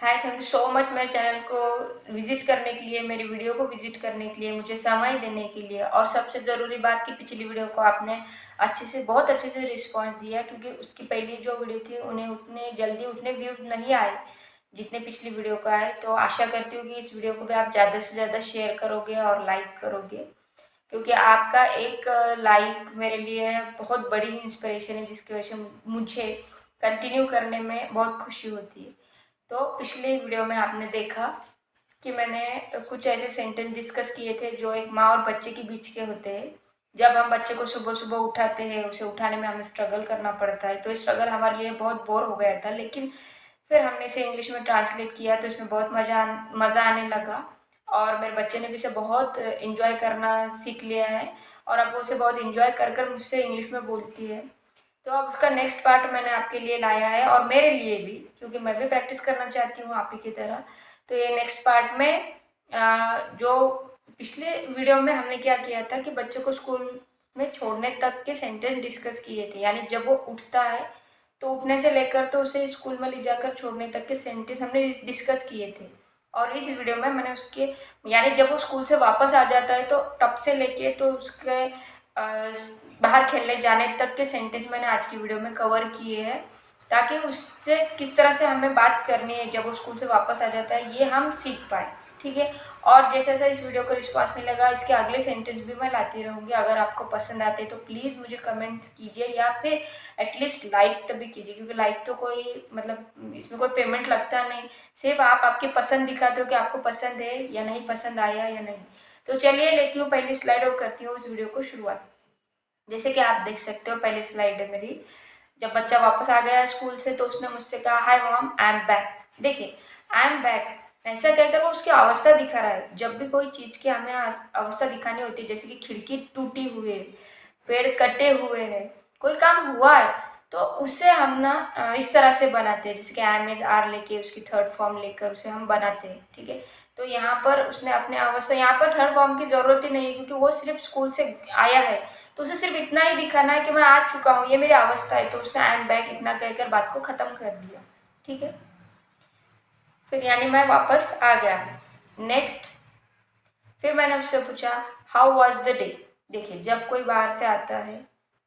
Hi, thank you so much मेरे channel को visit करने के लिए, मेरी वीडियो को विज़िट करने के लिए, मुझे समय देने के लिए। और सबसे ज़रूरी बात कि पिछली वीडियो को आपने बहुत अच्छे से रिस्पॉन्स दिया, क्योंकि उसकी पहली जो वीडियो थी उन्हें उतने जल्दी उतने व्यूज़ नहीं आए जितने पिछली वीडियो को आए। तो आशा करती हूँ कि इस वीडियो को भी आप ज़्यादा से ज़्यादा शेयर करोगे और लाइक करोगे, क्योंकि आपका एक लाइक मेरे लिए बहुत बड़ी इंस्पिरेशन है, जिसकी वजह से मुझे कंटिन्यू करने में बहुत खुशी होती है। तो पिछले वीडियो में आपने देखा कि मैंने कुछ ऐसे सेंटेंस डिस्कस किए थे जो एक माँ और बच्चे के बीच के होते हैं। जब हम बच्चे को सुबह सुबह उठाते हैं, उसे उठाने में हमें स्ट्रगल करना पड़ता है, तो स्ट्रगल हमारे लिए बहुत बोर हो गया था। लेकिन फिर हमने इसे इंग्लिश में ट्रांसलेट किया तो इसमें बहुत मज़ा आने लगा, और मेरे बच्चे ने भी इसे बहुत इंजॉय करना सीख लिया है, और अब वो उसे बहुत इंजॉय कर कर मुझसे इंग्लिश में बोलती है। तो अब उसका नेक्स्ट पार्ट मैंने आपके लिए लाया है, और मेरे लिए भी, क्योंकि मैं भी प्रैक्टिस करना चाहती हूँ आप ही की तरह। तो ये नेक्स्ट पार्ट में जो पिछले वीडियो में हमने क्या किया था कि बच्चे को स्कूल में छोड़ने तक के सेंटेंस डिस्कस किए थे, यानी जब वो उठता है तो उठने से लेकर तो उसे स्कूल में ले जाकर छोड़ने तक के सेंटेंस हमने डिस्कस किए थे। और इस वीडियो में मैंने उसके, यानी जब वो स्कूल से वापस आ जाता है तो तब से लेके तो उसके बाहर खेलने जाने तक के सेंटेंस मैंने आज की वीडियो में कवर किए हैं, ताकि उससे किस तरह से हमें बात करनी है जब वो स्कूल से वापस आ जाता है, ये हम सीख पाए। ठीक है। और जैसे जैसे इस वीडियो को रिस्पॉन्स मिलेगा, इसके अगले सेंटेंस भी मैं लाती रहूँगी। अगर आपको पसंद आते हैं तो प्लीज़ मुझे कमेंट कीजिए, या फिर एटलीस्ट लाइक तभी कीजिए, क्योंकि लाइक तो कोई मतलब इसमें कोई पेमेंट लगता नहीं, सिर्फ आप आपकी पसंद दिखाते हो कि आपको पसंद है या नहीं, पसंद आया या नहीं। तो चलिए लेती हूँ पहली स्लाइड और करती हूँ इस वीडियो को शुरुआत। जैसे कि आप देख सकते हो, पहली स्लाइड है मेरी। जब बच्चा वापस आ गया स्कूल से तो उसने मुझसे कहा, hi mom, I am back. देखिए, आई एम बैक ऐसा कहकर वो उसकी अवस्था दिखा रहा है। जब भी कोई चीज़ की हमें अवस्था दिखानी होती है, जैसे कि खिड़की टूटी हुई है, पेड़ कटे हुए हैं, कोई काम हुआ है, तो उससे हम ना इस तरह से बनाते हैं, जैसे कि एम एज आर लेके उसकी थर्ड फॉर्म लेकर उसे हम बनाते हैं। ठीक है। तो यहाँ पर उसने अपने अवस्था, यहाँ पर थर्ड फॉर्म की ज़रूरत ही नहीं है, क्योंकि वो सिर्फ स्कूल से आया है, तो उसे सिर्फ इतना ही दिखाना है कि मैं आ चुका हूँ, ये मेरी अवस्था है। तो उसने आई एम बैक इतना कहकर बात को ख़त्म कर दिया। ठीक है। फिर यानी मैं वापस आ गया। नेक्स्ट, फिर मैंने उससे पूछा, हाउ वॉज द डे। देखिए, जब कोई बाहर से आता है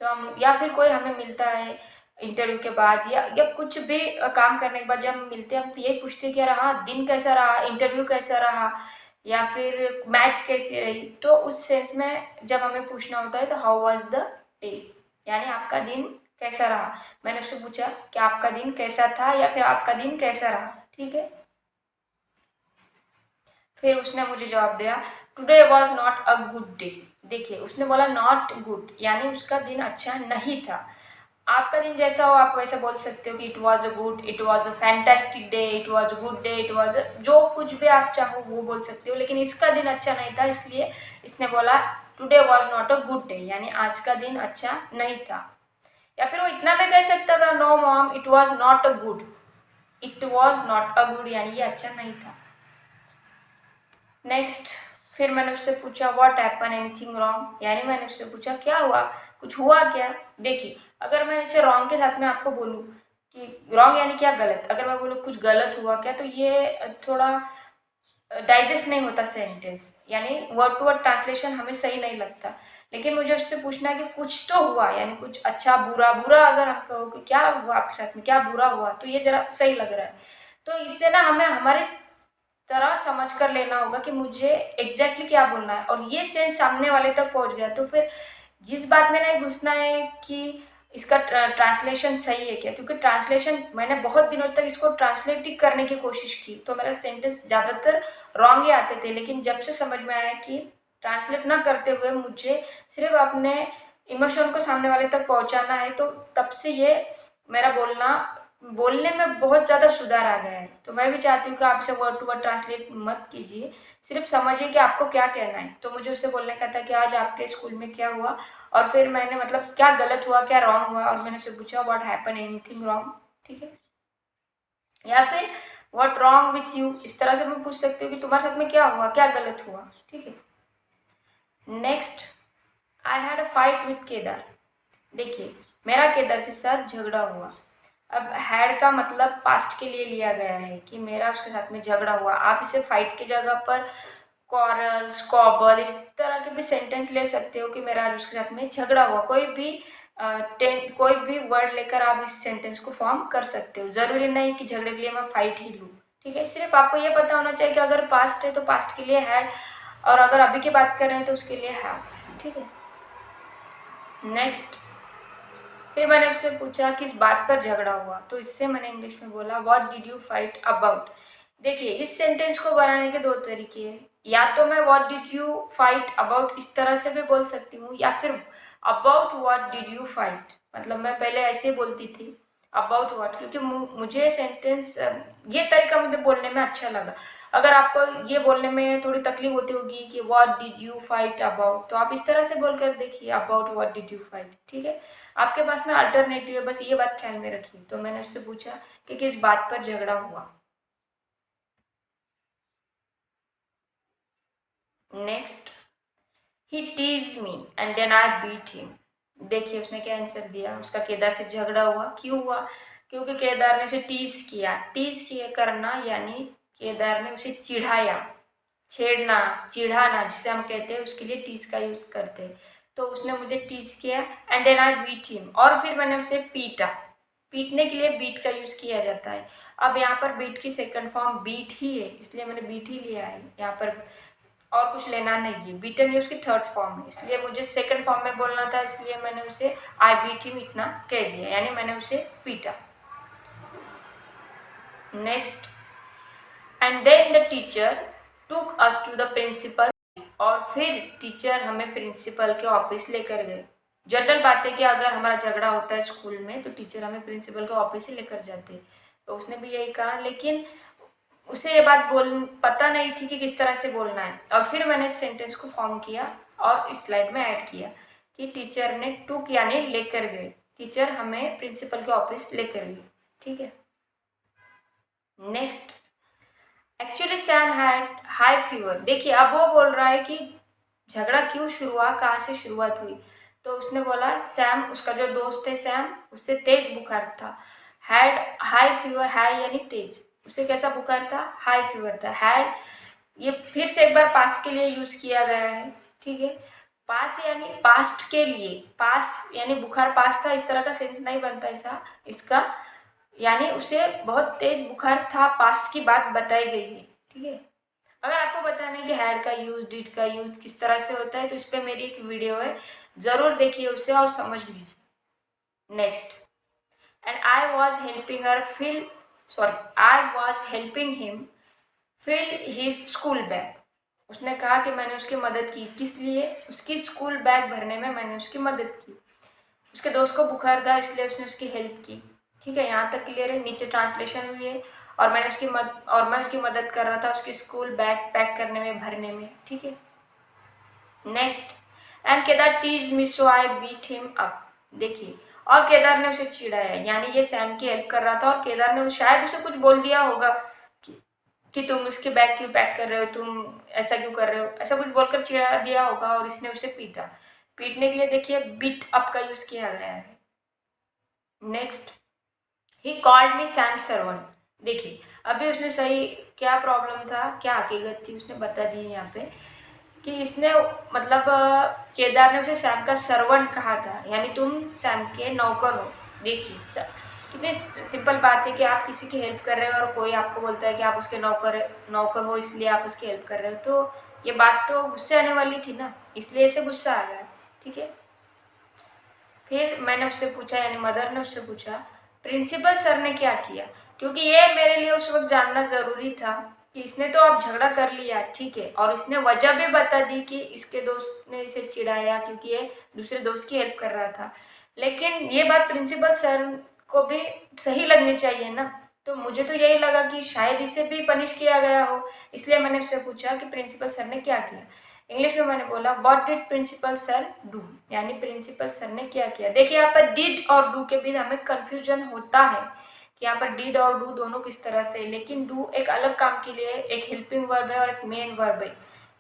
तो हम, या फिर कोई हमें मिलता है इंटरव्यू के बाद, या कुछ भी काम करने के बाद जब हम मिलते हैं, हम तो यही पूछते हैं कि रहा दिन कैसा रहा, इंटरव्यू कैसा रहा, या फिर मैच कैसी रही। तो उस सेंस में जब हमें पूछना होता है तो हाउ वॉज द डे, यानी आपका दिन कैसा रहा। मैंने उससे पूछा कि आपका दिन कैसा था, या फिर आपका दिन कैसा रहा। ठीक है। फिर उसने मुझे जवाब दिया, today was not a good day. देखिए, उसने बोला नॉट गुड, यानी उसका दिन अच्छा नहीं था। आपका दिन जैसा हो आप वैसा बोल सकते हो कि it was a good, it was a fantastic day, it was a good day, it was जो कुछ भी आप चाहो वो बोल सकते हो। लेकिन इसका दिन अच्छा नहीं था, इसलिए इसने बोला today was not a good day, यानी आज का दिन अच्छा नहीं था। या फिर वो इतना भी कह सकता था, no mom, it was not a good, it was not a good, यानी ये अच्छा नहीं था। नेक्स्ट, फिर मैंने उससे पूछा, व्हाट हैपन, एनीथिंग रॉन्ग, यानी मैंने उससे पूछा क्या हुआ, कुछ हुआ क्या। देखिए, अगर मैं इसे रॉन्ग के साथ में आपको बोलूँ कि रॉन्ग यानी क्या, गलत, अगर मैं बोलूँ कुछ गलत हुआ क्या, तो ये थोड़ा डाइजेस्ट नहीं होता सेंटेंस, यानी वर्ड टू वर्ड ट्रांसलेशन हमें सही नहीं लगता। लेकिन मुझे उससे पूछना है कि कुछ तो हुआ, यानी कुछ अच्छा बुरा, बुरा अगर हम कहो कि क्या हुआ आपके साथ में, क्या बुरा हुआ, तो ये जरा सही लग रहा है। तो इससे ना हमें हमारे तरह समझ कर लेना होगा कि मुझे एग्जैक्टली क्या बोलना है, और ये सेंस सामने वाले तक पहुंच गया तो फिर जिस बात में नहीं घुसना है कि इसका ट्रांसलेशन सही है क्या, क्योंकि ट्रांसलेशन मैंने बहुत दिनों तक इसको ट्रांसलेट ही करने की कोशिश की, तो मेरा सेंटेंस ज़्यादातर रॉन्ग ही आते थे। लेकिन जब से समझ में आया कि ट्रांसलेट ना करते हुए मुझे सिर्फ अपने इमोशन को सामने वाले तक पहुंचाना है, तो तब से ये मेरा बोलने में बहुत ज़्यादा सुधार आ गया है। तो मैं भी चाहती हूँ कि आप इसे वर्ड टू वर्ड ट्रांसलेट मत कीजिए, सिर्फ समझिए कि आपको क्या कहना है। तो मुझे उससे बोलने का था कि आज आपके स्कूल में क्या हुआ, और फिर मैंने मतलब क्या गलत हुआ, क्या रॉन्ग हुआ, और मैंने उससे पूछा व्हाट हैपन, एनीथिंग रॉन्ग। ठीक है। या फिर व्हाट रॉन्ग विथ यू, इस तरह से मैं पूछ सकती हूँ कि तुम्हारे साथ में क्या हुआ, क्या गलत हुआ। ठीक है। Next, I had a fight with Kedar. देखिए, मेरा केदार के साथ झगड़ा हुआ। अब हैड का मतलब पास्ट के लिए लिया गया है कि मेरा उसके साथ में झगड़ा हुआ। आप इसे फाइट की जगह पर क्वारल, स्क्वॉबल इस तरह के भी सेंटेंस ले सकते हो कि मेरा आज उसके साथ में झगड़ा हुआ। कोई भी वर्ड लेकर आप इस सेंटेंस को फॉर्म कर सकते हो। ज़रूरी नहीं कि झगड़े के लिए मैं फाइट ही लूँ, ठीक है। सिर्फ आपको ये पता होना चाहिए कि अगर पास्ट है तो पास्ट के लिए हैड, और अगर अभी की बात कर रहे हैं तो उसके लिए हैव, ठीक है। नेक्स्ट, फिर मैंने उससे पूछा किस बात पर झगड़ा हुआ, तो इससे मैंने इंग्लिश में बोला what did you fight about. देखिए, इस सेंटेंस को बनाने के दो तरीके हैं। या तो मैं what did you fight about इस तरह से भी बोल सकती हूँ, या फिर about what did you fight. मतलब मैं पहले ऐसे बोलती थी अबाउट व्हाट, क्योंकि मुझे सेंटेंस ये तरीका मुझे बोलने में अच्छा लगा। अगर आपको ये बोलने में थोड़ी तकलीफ होती होगी कि what did you fight about, तो आप इस तरह से बोलकर देखिए about what did you fight, ठीक है। आपके पास में अल्टरनेटिव है, बस ये बात ख्याल में रखिए। तो मैंने उससे पूछा कि किस बात पर झगड़ा हुआ। Next, he tease me and then I beat him. देखिए उसने क्या आंसर दिया। उसका केदार से झगड़ा हुआ। क्यों हुआ? क्योंकि केदार ने उसे टीज किया। टीज किए करना यानी केदार ने उसे चिढ़ाया, छेड़ना, चिढ़ाना जिसे हम कहते हैं, उसके लिए टीज का यूज करते हैं। तो उसने मुझे टीज किया and then I beat him, और फिर मैंने उसे पीटा। पीटने के लिए बीट का यूज किया जाता है। अब यहाँ पर बीट की सेकंड फॉर्म बीट ही है, इसलिए मैंने बीट ही लिया है। यहाँ पर और कुछ लेना नहीं है। बीटन ये उसकी थर्ड फॉर्म है, इसलिए मुझे सेकंड फॉर्म में बोलना था, इसलिए मैंने उसे आई बीट हिम इतना कह दिया, यानी मैंने उसे पीटा। Next, and then the teacher took us to the principal, और फिर टीचर हमें प्रिंसिपल के ऑफिस लेकर गए। जनरल बात है कि अगर हमारा झगड़ा होता है स्कूल में तो टीचर हमें प्रिंसिपल के ऑफिस ही लेकर जाते हैं। तो उसने भी यही कहा, लेकिन उसे ये बात पता नहीं थी कि किस तरह से बोलना है। और फिर मैंने इस सेंटेंस को फॉर्म किया और इस स्लाइड में ऐड किया कि टीचर ने टुक यानी लेकर गए। टीचर हमें प्रिंसिपल के ऑफिस लेकर गए, ठीक है। Next, actually Sam had high fever. देखिए अब वो बोल रहा है कि झगड़ा क्यों शुरू हुआ, कहाँ से शुरुआत हुई। तो उसने बोला सैम, उसका जो दोस्त है सैम, उससे तेज बुखार था। हैड हाई फीवर, हाई यानी तेज, उसे कैसा बुखार था? हाई फीवर था। हैड ये फिर से एक बार पास्ट के लिए यूज किया गया है, ठीक है। पास यानी पास्ट के लिए, पास यानी बुखार पास था, इस तरह का सेंस नहीं बनता ऐसा इसका, यानी उसे बहुत तेज बुखार था, पास्ट की बात बताई गई है, ठीक है। अगर आपको बताना है कि हैड का यूज, डिड का यूज किस तरह से होता है, तो इस पर मेरी एक वीडियो है, जरूर देखिए उसे और समझ लीजिए। Next, and I was helping her fill sorry I was helping him fill his school bag. उसने कहा कि मैंने उसकी मदद की, किस लिए? उसकी स्कूल बैग भरने में मैंने उसकी मदद की। उसके दोस्त को बुखार था इसलिए उसने उसकी हेल्प की, ठीक है। यहाँ तक क्लियर है। नीचे ट्रांसलेशन हुई है और मैं उसकी मदद कर रहा था उसकी स्कूल बैग पैक करने में, भरने में, ठीक है। Next, and Kedar tease me so I beat him up. देखिए, और केदार ने उसे चिढ़ाया, यानी ये सैम की हेल्प कर रहा था और केदार ने शायद उसे कुछ बोल दिया होगा कि तुम उसके बैग क्यों पैक कर रहे हो, तुम ऐसा क्यों कर रहे हो, ऐसा कुछ बोलकर चिढ़ा दिया होगा और इसने उसे पीटा। पीटने के लिए देखिए बीट अप का यूज किया गया है। Next, he called me Sam servant. देखिए अभी उसने सही क्या प्रॉब्लम था, क्या हकीकत थी, उसने बता दी यहाँ पे कि इसने मतलब केदार ने उसे सैम का सर्वेंट कहा था, यानी तुम सैम के नौकर हो। देखिए कितनी सिंपल बात है कि आप किसी की हेल्प कर रहे हो और कोई आपको बोलता है कि आप उसके नौकर हो, इसलिए आप उसकी हेल्प कर रहे हो। तो ये बात तो गुस्से आने वाली थी ना, इसलिए इसे गुस्सा आ गया, ठीक है। फिर मैंने उससे पूछा, यानी मदर ने उससे पूछा प्रिंसिपल सर ने क्या किया, क्योंकि ये मेरे लिए उस वक्त जानना ज़रूरी था कि इसने तो अब झगड़ा कर लिया, ठीक है, और इसने वजह भी बता दी कि इसके दोस्त ने इसे चिढ़ाया क्योंकि ये दूसरे दोस्त की हेल्प कर रहा था। लेकिन ये बात प्रिंसिपल सर को भी सही लगनी चाहिए ना। तो मुझे तो यही लगा कि शायद इसे भी पनिश किया गया हो, इसलिए मैंने उससे पूछा कि प्रिंसिपल सर ने क्या किया। इंग्लिश में मैंने बोला what did principal sir do, यानी प्रिंसिपल सर ने क्या किया। देखिए यहाँ पर डिड और डू के बीच हमें कंफ्यूजन होता है कि यहाँ पर डिड और डू दोनों किस तरह से, लेकिन डू एक अलग काम के लिए एक हेल्पिंग वर्ब है और एक मेन वर्ब है,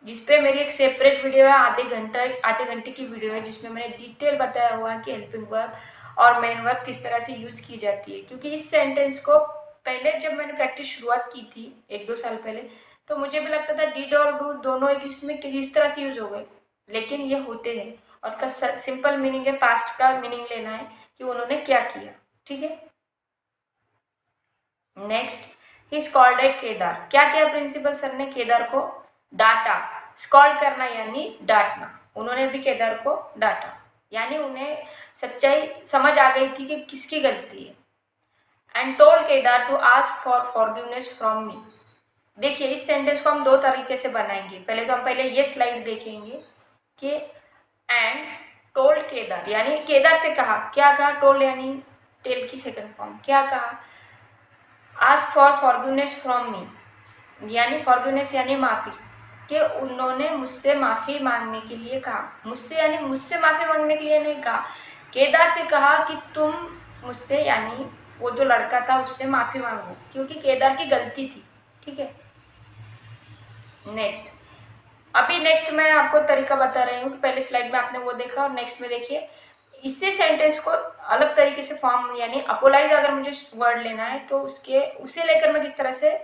जिसपे मेरी एक सेपरेट वीडियो है, आधे घंटे की वीडियो है, जिसमें मैंने डिटेल बताया हुआ है कि हेल्पिंग वर्ब और मेन वर्ब किस तरह से यूज़ की जाती है। क्योंकि इस सेंटेंस को पहले जब मैंने प्रैक्टिस शुरुआत की थी 1-2 साल पहले, तो मुझे भी लगता था डिड और डू दोनों एक इसमें किस तरह से यूज़ हो गए, लेकिन ये होते हैं और इसका सिंपल मीनिंग है, पास्ट का मीनिंग लेना है कि उन्होंने क्या किया। ठीक है, नेक्स्ट, ही स्कॉल्डेड केदार। क्या किया प्रिंसिपल सर ने? केदार को डांटा। स्कॉल्ड करना यानी डांटना, उन्होंने भी केदार को डांटा, यानी उन्हें सच्चाई समझ आ गई थी कि किसकी गलती है। And told Kedar to ask for forgiveness from me. देखिए इस सेंटेंस को हम दो तरीके से बनाएंगे। पहले तो हम ये स्लाइड देखेंगे कि एंड टोल्ड केदार यानी केदार से कहा, क्या कहा? टोल्ड यानी टेल की सेकंड फॉर्म, क्या कहा? आस्क फॉर फॉरगिवनेस फ्रॉम मी, यानी फॉरगिवनेस यानी माफ़ी, कि उन्होंने मुझसे माफ़ी मांगने के लिए कहा। मुझसे यानी मुझसे माफ़ी मांगने के लिए नहीं कहा, केदार से कहा कि तुम मुझसे यानी वो जो लड़का था उससे माफ़ी मांगो, क्योंकि केदार की गलती थी। ठीक है, नेक्स्ट, अभी नेक्स्ट मैं आपको तरीका बता रही हूँ कि पहले स्लाइड में आपने वो देखा और नेक्स्ट में देखिए इसी सेंटेंस को अलग तरीके से फॉर्म, यानी अपोलाइज अगर मुझे वर्ड लेना है तो उसे लेकर मैं किस तरह से,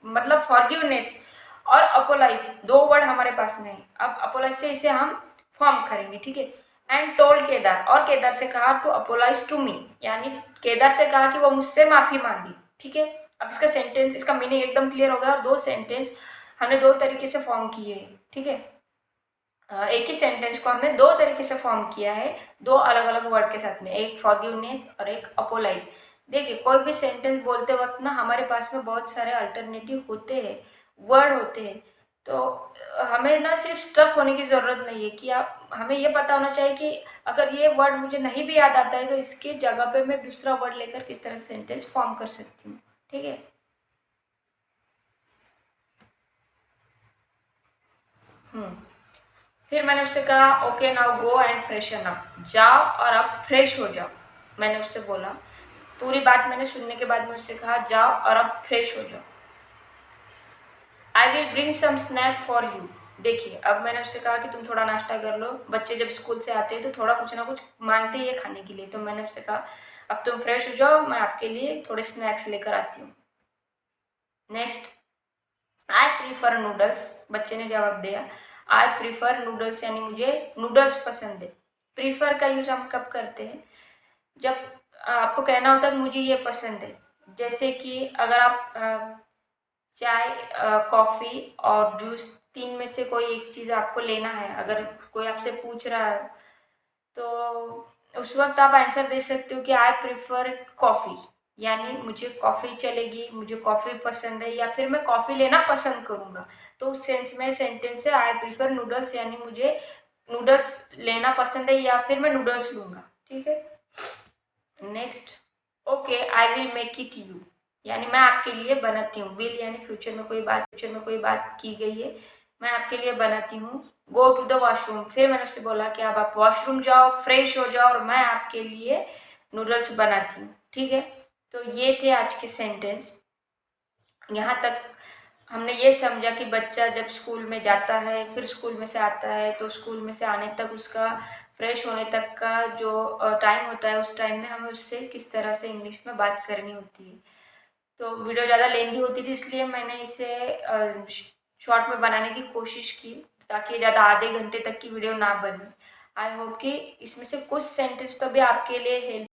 मतलब फॉरगिवनेस और अपोलाइज दो वर्ड हमारे पास में है। अब अपोलाइज से इसे हम फॉर्म करेंगे। ठीक है, एंड टोल्ड केदार, और केदार से कहा टू अपोलाइज टू मी, यानी केदार से कहा कि वो मुझसे माफी मांगी। ठीक है, अब इसका सेंटेंस, इसका मीनिंग एकदम क्लियर हो गया। दो सेंटेंस हमने दो तरीके से फॉर्म किए हैं। ठीक है, एक ही सेंटेंस को हमने दो तरीके से फॉर्म किया है, दो अलग अलग वर्ड के साथ में, एक फॉरगिवनेस और एक अपोलाइज। देखिए कोई भी सेंटेंस बोलते वक्त ना हमारे पास में बहुत सारे अल्टरनेटिव होते हैं, वर्ड होते हैं, तो हमें ना सिर्फ स्ट्रक होने की ज़रूरत नहीं है कि हमें ये पता होना चाहिए कि अगर ये वर्ड मुझे नहीं भी याद आता है तो इसके जगह पे मैं दूसरा वर्ड लेकर किस तरह से सेंटेंस फॉर्म कर सकती हूँ। ठीक है, फिर मैंने उससे कहा okay now go and freshen up, जाओ और अब फ्रेश हो जाओ। मैंने उससे बोला, पूरी बात मैंने सुनने के बाद में उससे कहा जाओ और अब फ्रेश हो जाओ। I will bring some snack for you. देखिए अब मैंने उससे कहा कि तुम थोड़ा नाश्ता कर लो, बच्चे जब स्कूल से आते हैं तो थोड़ा कुछ ना कुछ मांगते ही है खाने के लिए, तो मैंने उससे कहा अब तुम फ्रेश हो जाओ, मैं आपके लिए थोड़े स्नैक्स लेकर आती हूँ। Next, I prefer noodles. बच्चे ने जवाब दिया आई प्रीफर नूडल्स, यानी मुझे नूडल्स पसंद है। प्रीफर का यूज हम कब करते हैं? जब आपको कहना होता है कि मुझे ये पसंद है। जैसे कि अगर आप चाय, कॉफ़ी और जूस, तीन में से कोई एक चीज़ आपको लेना है, अगर कोई आपसे पूछ रहा है तो उस वक्त आप आंसर दे सकते हो कि आई प्रिफर कॉफ़ी, यानी मुझे कॉफ़ी चलेगी, मुझे कॉफ़ी पसंद है, या फिर मैं कॉफ़ी लेना पसंद करूँगा। तो उस सेंस में सेंटेंस है आई प्रिफर नूडल्स, यानी मुझे नूडल्स लेना पसंद है या फिर मैं नूडल्स लूँगा। ठीक है, next, okay I will make it you, यानी मैं आपके लिए बनाती हूँ। विल यानी फ्यूचर में कोई बात की गई है, मैं आपके लिए बनाती हूँ। गो टू द वॉशरूम, फिर मैंने उससे बोला कि अब आप वॉशरूम जाओ, फ्रेश हो जाओ और मैं आपके लिए नूडल्स बनाती हूँ। ठीक है, तो ये थे आज के सेंटेंस। यहाँ तक हमने ये समझा कि बच्चा जब स्कूल में जाता है, फिर स्कूल में से आता है, तो स्कूल में से आने तक उसका फ्रेश होने तक का जो टाइम होता है, उस टाइम में हमें उससे किस तरह से इंग्लिश में बात करनी होती है। तो वीडियो ज़्यादा लेंदी होती थी, इसलिए मैंने इसे शॉर्ट में बनाने की कोशिश की, ताकि ये ज़्यादा आधे घंटे तक की वीडियो ना बने। आई होप कि इसमें से कुछ सेंटेंस तो भी आपके लिए हेल्प